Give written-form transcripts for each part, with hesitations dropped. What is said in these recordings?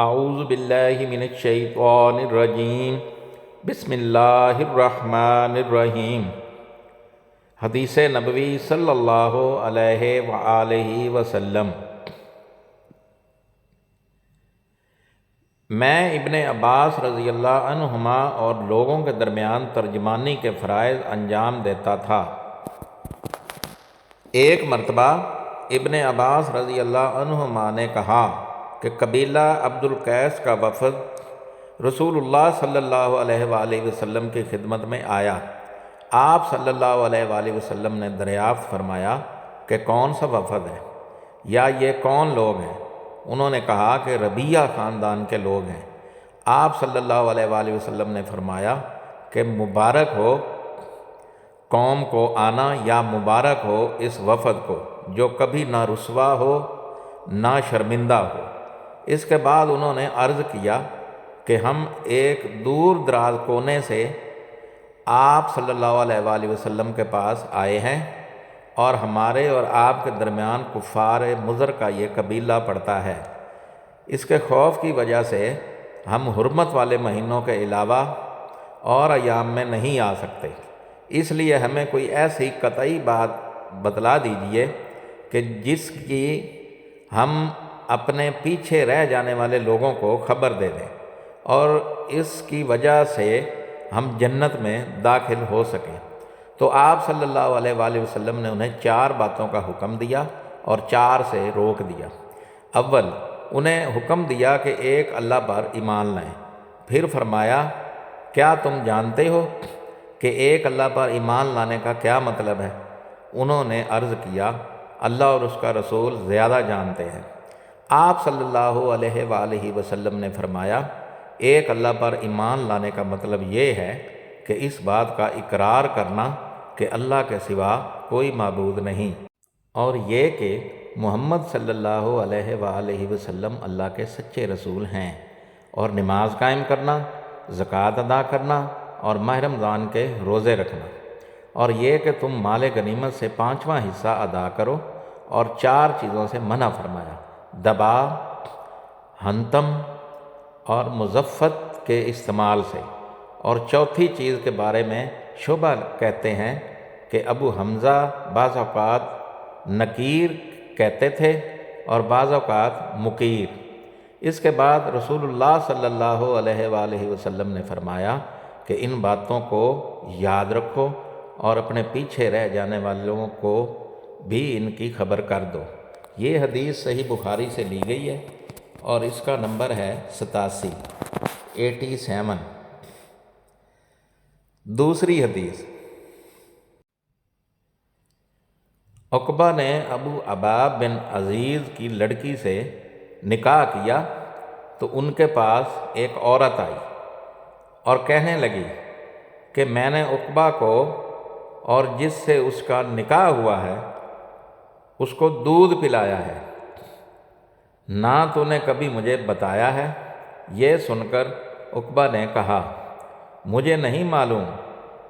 اعوذ باللہ من الشیطان الرجیم بسم اللہ الرحمن الرحیم۔ حدیث نبوی صلی اللہ علیہ وآلہ وسلم۔ میں ابن عباس رضی اللہ عنہما اور لوگوں کے درمیان ترجمانی کے فرائض انجام دیتا تھا۔ ایک مرتبہ ابن عباس رضی اللہ عنہما نے کہا کہ قبیلہ عبد القیس کا وفد رسول اللہ صلی اللہ علیہ وآلہ وسلم کی خدمت میں آیا۔ آپ صلی اللہ علیہ وآلہ وسلم نے دریافت فرمایا کہ کون سا وفد ہے یا یہ کون لوگ ہیں؟ انہوں نے کہا کہ ربیہ خاندان کے لوگ ہیں۔ آپ صلی اللہ علیہ وآلہ وسلم نے فرمایا کہ مبارک ہو قوم کو آنا، یا مبارک ہو اس وفد کو جو کبھی نہ رسوا ہو نہ شرمندہ ہو۔ اس کے بعد انہوں نے عرض کیا کہ ہم ایک دور دراز کونے سے آپ صلی اللہ علیہ وآلہ وسلم کے پاس آئے ہیں، اور ہمارے اور آپ کے درمیان کفار مضر کا یہ قبیلہ پڑتا ہے۔ اس کے خوف کی وجہ سے ہم حرمت والے مہینوں کے علاوہ اور ایام میں نہیں آ سکتے، اس لیے ہمیں کوئی ایسی قطعی بات بتلا دیجئے کہ جس کی ہم اپنے پیچھے رہ جانے والے لوگوں کو خبر دے دیں، اور اس کی وجہ سے ہم جنت میں داخل ہو سکیں۔ تو آپ صلی اللہ علیہ وآلہ وسلم نے انہیں 4 باتوں کا حکم دیا اور 4 سے روک دیا۔ اول، انہیں حکم دیا کہ ایک اللہ پر ایمان لائیں۔ پھر فرمایا، کیا تم جانتے ہو کہ ایک اللہ پر ایمان لانے کا کیا مطلب ہے؟ انہوں نے عرض کیا، اللہ اور اس کا رسول زیادہ جانتے ہیں۔ آپ صلی اللہ علیہ وآلہ وسلم نے فرمایا، ایک اللہ پر ایمان لانے کا مطلب یہ ہے کہ اس بات کا اقرار کرنا کہ اللہ کے سوا کوئی معبود نہیں، اور یہ کہ محمد صلی اللہ علیہ وآلہ وسلم اللہ کے سچے رسول ہیں، اور نماز قائم کرنا، زکوٰۃ ادا کرنا اور ماہ رمضان کے روزے رکھنا، اور یہ کہ تم مال غنیمت سے 5واں حصہ ادا کرو، اور 4 چیزوں سے منع فرمایا، دبا، حنتم اور مزفت کے استعمال سے۔ اور چوتھی چیز کے بارے میں شعبہ کہتے ہیں کہ ابو حمزہ بعض اوقات نکیر کہتے تھے اور بعض اوقات مکیر۔ اس کے بعد رسول اللہ صلی اللہ علیہ وآلہ وسلم نے فرمایا کہ ان باتوں کو یاد رکھو اور اپنے پیچھے رہ جانے والوں کو بھی ان کی خبر کر دو۔ یہ حدیث صحیح بخاری سے لی گئی ہے اور اس کا نمبر ہے 87۔ دوسری حدیث، عقبہ نے ابو عباب بن عزیز کی لڑکی سے نکاح کیا تو ان کے پاس ایک عورت آئی اور کہنے لگی کہ میں نے عقبہ کو اور جس سے اس کا نکاح ہوا ہے اس کو دودھ پلایا ہے، نہ تو نے کبھی مجھے بتایا ہے۔ یہ سن کر عقبہ نے کہا، مجھے نہیں معلوم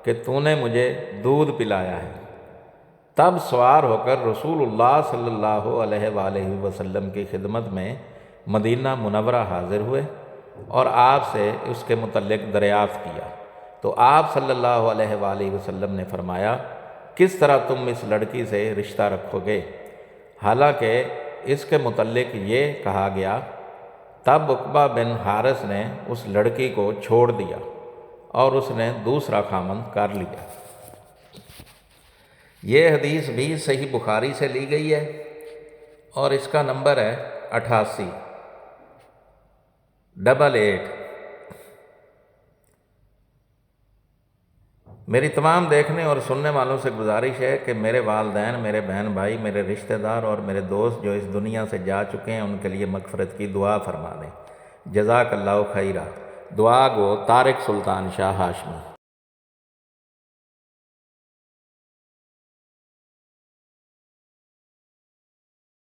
کہ تو نے مجھے دودھ پلایا ہے۔ تب سوار ہو کر رسول اللہ صلی اللہ علیہ وآلہ وسلم کی خدمت میں مدینہ منورہ حاضر ہوئے اور آپ سے اس کے متعلق دریافت کیا۔ تو آپ صلی اللہ علیہ وآلہ وسلم نے فرمایا، کس طرح تم اس لڑکی سے رشتہ رکھو گے؟ حالانکہ اس کے متعلق یہ کہا گیا۔ تب عقبہ بن حارث نے اس لڑکی کو چھوڑ دیا اور اس نے دوسرا خامند کر لیا۔ یہ حدیث بھی صحیح بخاری سے لی گئی ہے اور اس کا نمبر ہے 88۔ میری تمام دیکھنے اور سننے والوں سے گزارش ہے کہ میرے والدین، میرے بہن بھائی، میرے رشتہ دار اور میرے دوست جو اس دنیا سے جا چکے ہیں ان کے لیے مغفرت کی دعا فرما دیں۔ جزاک اللہ خیرہ۔ دعا گو طارق سلطان شاہ ہاشمی۔